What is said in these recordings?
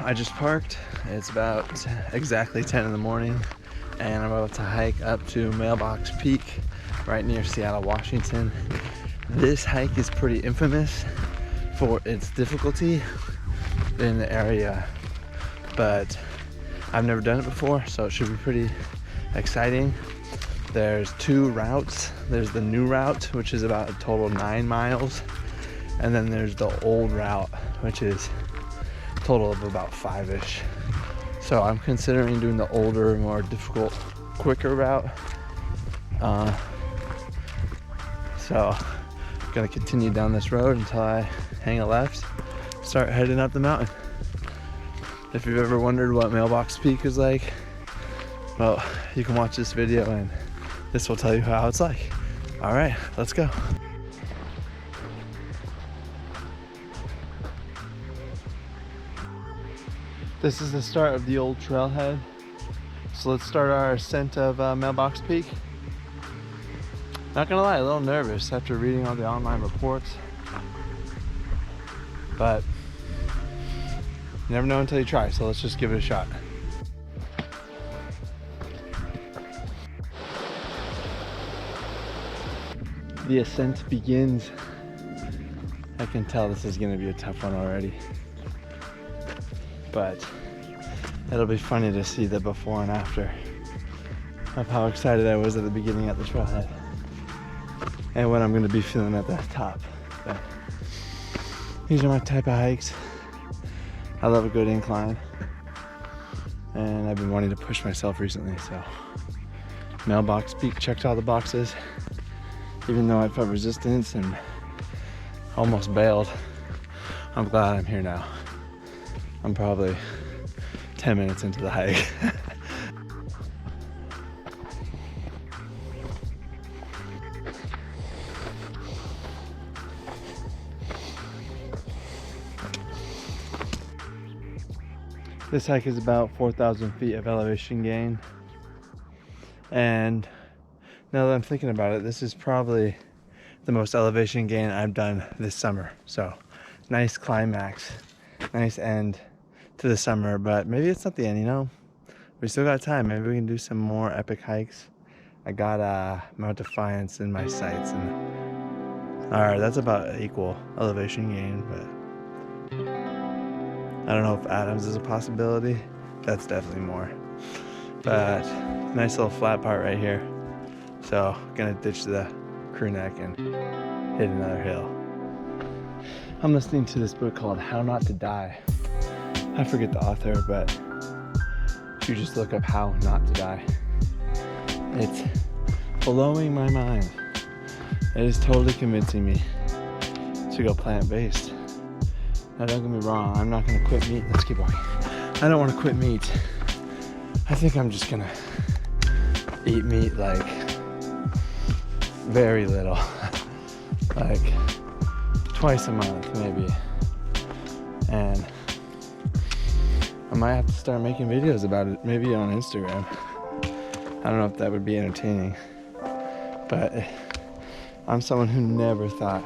I just parked. It's about exactly 10 in the morning and I'm about to hike up to Mailbox Peak right near Seattle, Washington. This hike is pretty infamous for its difficulty in the area, but I've never done it before, so it should be pretty exciting. There's two routes. There's the new route, which is about a total 9 miles, and then there's the old route, which is a total of about 5-ish. So I'm considering doing the older, more difficult, quicker route. So I'm gonna continue down this road until I hang a left, start heading up the mountain. If you've ever wondered what Mailbox Peak is like, well, you can watch this video and this will tell you how it's like. All right, let's go. This is the start of the old trailhead. So let's start our ascent of Mailbox Peak. Not gonna lie, a little nervous after reading all the online reports, but you never know until you try, so let's just give it a shot. The ascent begins. I can tell this is gonna be a tough one already, but it'll be funny to see the before and after of how excited I was at the beginning at the trailhead and what I'm gonna be feeling at the top. But these are my type of hikes. I love a good incline, and I've been wanting to push myself recently, so Mailbox Peak checked all the boxes. Even though I felt resistance and almost bailed, I'm glad I'm here now. I'm probably 10 minutes into the hike. This hike is about 4,000 feet of elevation gain. And now that I'm thinking about it, this is probably the most elevation gain I've done this summer. So nice climax, nice end to the summer, but maybe it's not the end, you know? We still got time. Maybe we can do some more epic hikes. I got Mount Defiance in my sights, and all right, that's about equal elevation gain, but I don't know if Adams is a possibility. That's definitely more. But nice little flat part right here. So gonna ditch the crew neck and hit another hill. I'm listening to this book called How Not to Die. I forget the author, but if you just look up How Not to Die, it's blowing my mind. It is totally convincing me to go plant-based. Now don't get me wrong, I'm not gonna quit meat. Let's keep walking. I don't wanna quit meat. I think I'm just gonna eat meat like very little, like twice a month maybe, and I might have to start making videos about it, maybe on Instagram. I don't know if that would be entertaining, but I'm someone who never thought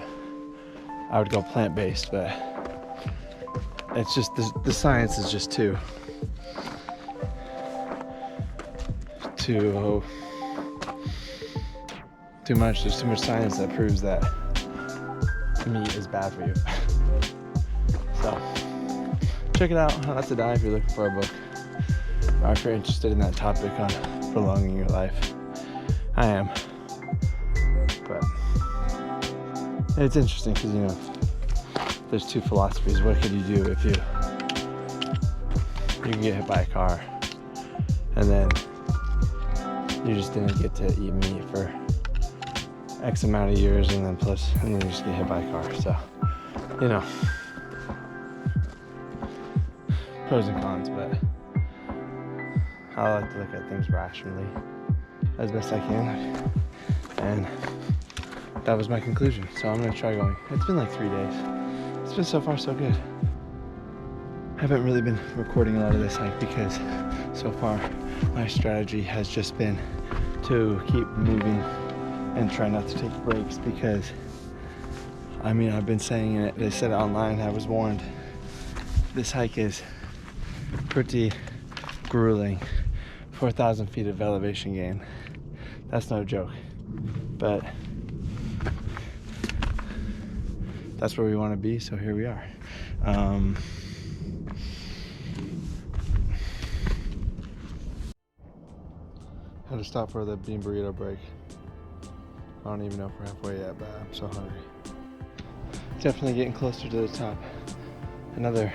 I would go plant-based, but it's just the science is just too much. There's too much science that proves that meat is bad for you. So check it out, How Not to Die, if you're looking for a book, or if you're interested in that topic on prolonging your life. I am, but it's interesting because, you know, there's two philosophies. What could you do if you can get hit by a car and then you just didn't get to eat meat for X amount of years, and then you just get hit by a car. So, you know, pros and cons, but I like to look at things rationally as best I can, and that was my conclusion. So I'm gonna try going. It's been like 3 days. It's been so far so good. I haven't really been recording a lot of this hike because so far my strategy has just been to keep moving and try not to take breaks, because I mean, I've been saying it, they said it online, I was warned, this hike is pretty grueling. 4,000 feet of elevation gain. That's no joke, but that's where we want to be, so here we are. Had to stop for the bean burrito break. I don't even know if we're halfway yet, but I'm so hungry. Definitely getting closer to the top. Another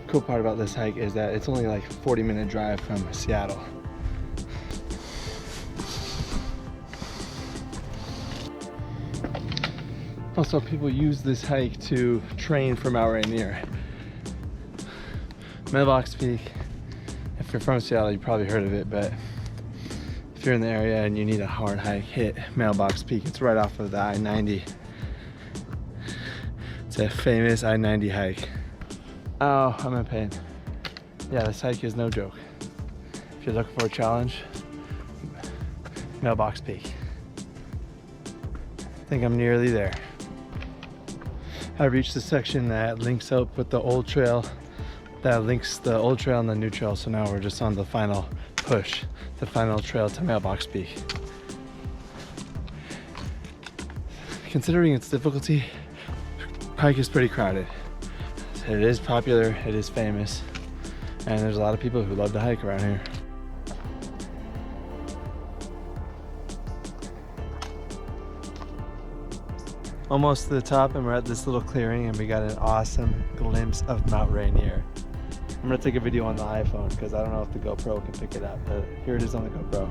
cool part about this hike is that it's only like a 40-minute drive from Seattle. Also, people use this hike to train for Mount Rainier. Mailbox Peak, if you're from Seattle, you probably heard of it, but if you're in the area and you need a hard hike, hit Mailbox Peak. It's right off of the I-90. It's a famous I-90 hike. Oh, I'm in pain. Yeah, this hike is no joke. If you're looking for a challenge, Mailbox Peak. I think I'm nearly there. I reached the section that links up with the old trail, that links the old trail and the new trail, so now we're just on the final push, the final trail to Mailbox Peak. Considering its difficulty, hike is pretty crowded. It is popular, it is famous, and there's a lot of people who love to hike around here. Almost to the top, and we're at this little clearing, and we got an awesome glimpse of Mount Rainier. I'm gonna take a video on the iPhone because I don't know if the GoPro can pick it up, but here it is on the GoPro.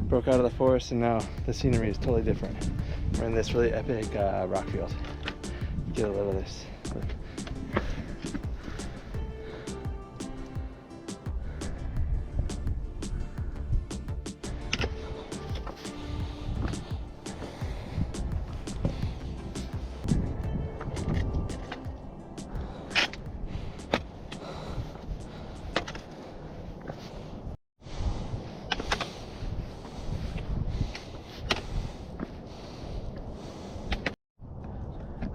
Broke out of the forest, and now the scenery is totally different. We're in this really epic rock field. Get a little of this.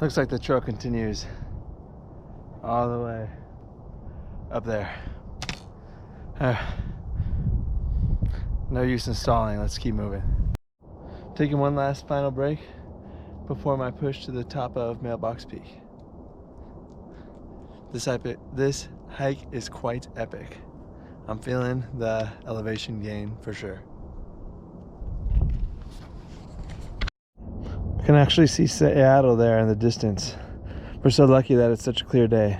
Looks like the trail continues all the way up there. No use in stalling, let's keep moving. Taking one last final break before my push to the top of Mailbox Peak. This hike is quite epic. I'm feeling the elevation gain for sure. I can actually see Seattle there in the distance. We're so lucky that it's such a clear day.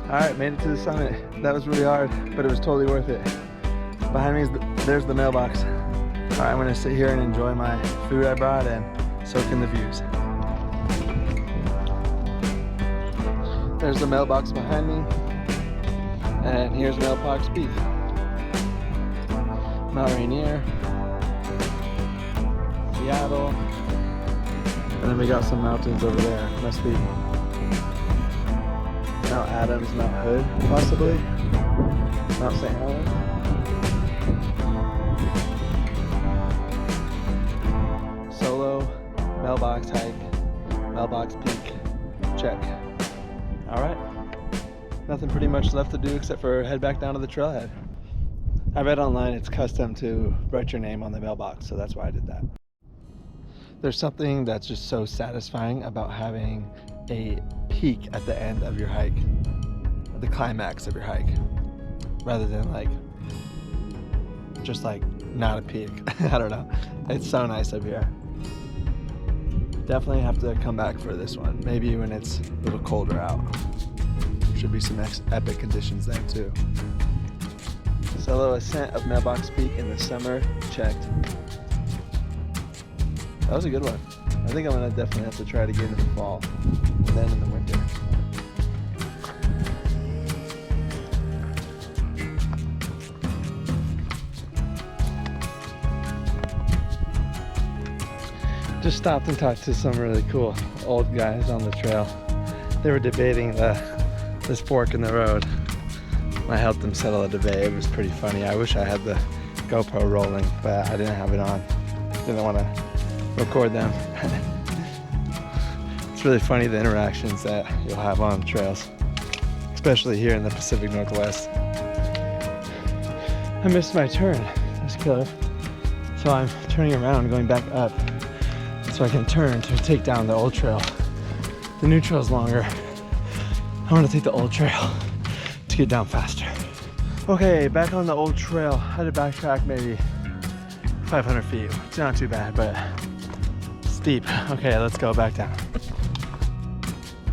Alright, made it to the summit. That was really hard, but it was totally worth it. Behind me, there's the mailbox. Alright, I'm gonna sit here and enjoy my food I brought and soak in the views. There's the mailbox behind me, and here's Mailbox Peak. Mount Rainier, Seattle, and then we got some mountains over there. Must be Mount Adams, Mount Hood, possibly. Mount St. Helens. Solo, mailbox hike, Mailbox Peak, check. All right, nothing pretty much left to do except for head back down to the trailhead. I read online it's custom to write your name on the mailbox, so that's why I did that. There's something that's just so satisfying about having a peak at the end of your hike, the climax of your hike, rather than like just like not a peak. I don't know. It's so nice up here. Definitely have to come back for this one. Maybe when it's a little colder out. Should be some epic conditions then too. Solo ascent of Mailbox Peak in the summer, checked. That was a good one. I think I'm gonna definitely have to try it again in the fall, and then in the winter. Just stopped and talked to some really cool old guys on the trail. They were debating this fork in the road. I helped them settle a debate. It was pretty funny. I wish I had the GoPro rolling, but I didn't have it on. Didn't want to record them. It's really funny the interactions that you'll have on trails, especially here in the Pacific Northwest. I missed my turn. That's killer. So I'm turning around, going back up, so I can turn to take down the old trail. The new trail's longer. I want to take the old trail to get down faster. Okay, back on the old trail. I had to backtrack maybe 500 feet. It's not too bad, but steep. Okay, let's go back down.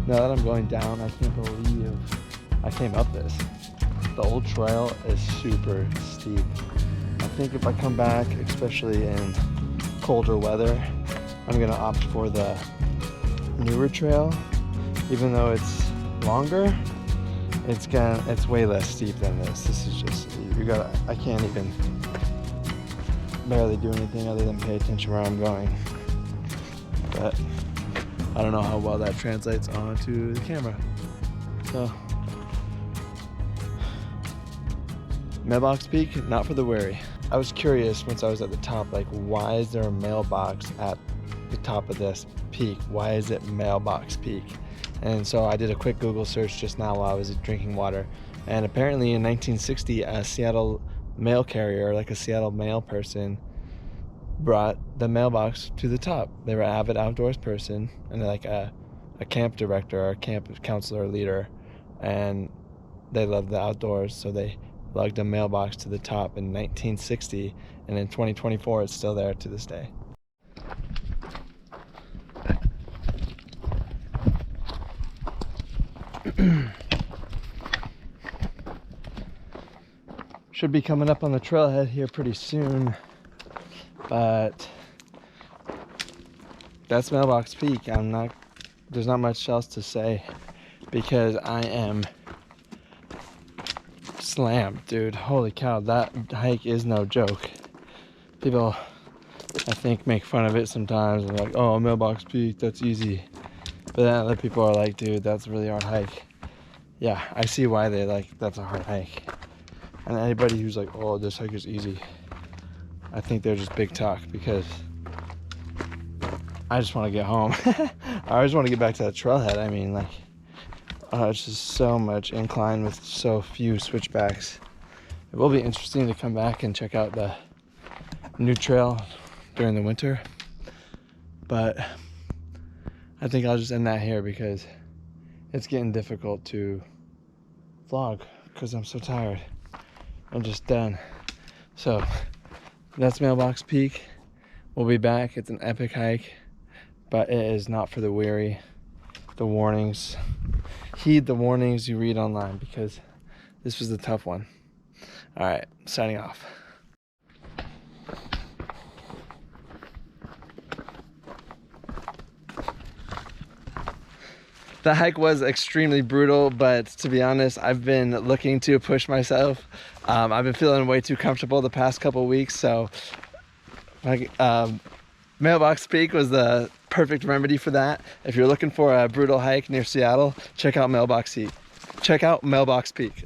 Now that I'm going down, I can't believe I came up this. The old trail is super steep. I think if I come back, especially in colder weather, I'm gonna opt for the newer trail. Even though it's longer, it's way less steep than this. This is just, I can't even barely do anything other than pay attention where I'm going. But I don't know how well that translates onto the camera. So, Mailbox Peak, not for the weary. I was curious once I was at the top, like, why is there a mailbox at the top of this peak? Why is it Mailbox Peak? And so I did a quick Google search just now while I was drinking water. And apparently in 1960, a Seattle mail carrier, like a Seattle mail person, brought the mailbox to the top. They were an avid outdoors person, and they're like a camp director or a camp counselor leader, and they loved the outdoors, so they lugged a mailbox to the top in 1960, and in 2024 it's still there to this day. Should be coming up on the trailhead here pretty soon, but that's Mailbox Peak. There's not much else to say because I am slammed, dude. Holy cow, that hike is no joke. People, I think, make fun of it sometimes and like, oh, Mailbox Peak, that's easy. But then other people are like, dude, that's a really hard hike. Yeah, I see why they like, that's a hard hike. And anybody who's like, oh, this hike is easy, I think they're just big talk, because I just want to get home. I just want to get back to that trailhead. I mean, like, it's just so much incline with so few switchbacks. It will be interesting to come back and check out the new trail during the winter. But I think I'll just end that here because it's getting difficult to vlog because I'm so tired. I'm just done. So that's Mailbox Peak. We'll be back. It's an epic hike, but it is not for the weary. The warnings, heed the warnings you read online, because this was the tough one. All right, signing off. The hike was extremely brutal, but to be honest, I've been looking to push myself. I've been feeling way too comfortable the past couple weeks, so Mailbox Peak was the perfect remedy for that. If you're looking for a brutal hike near Seattle, check out Mailbox Peak.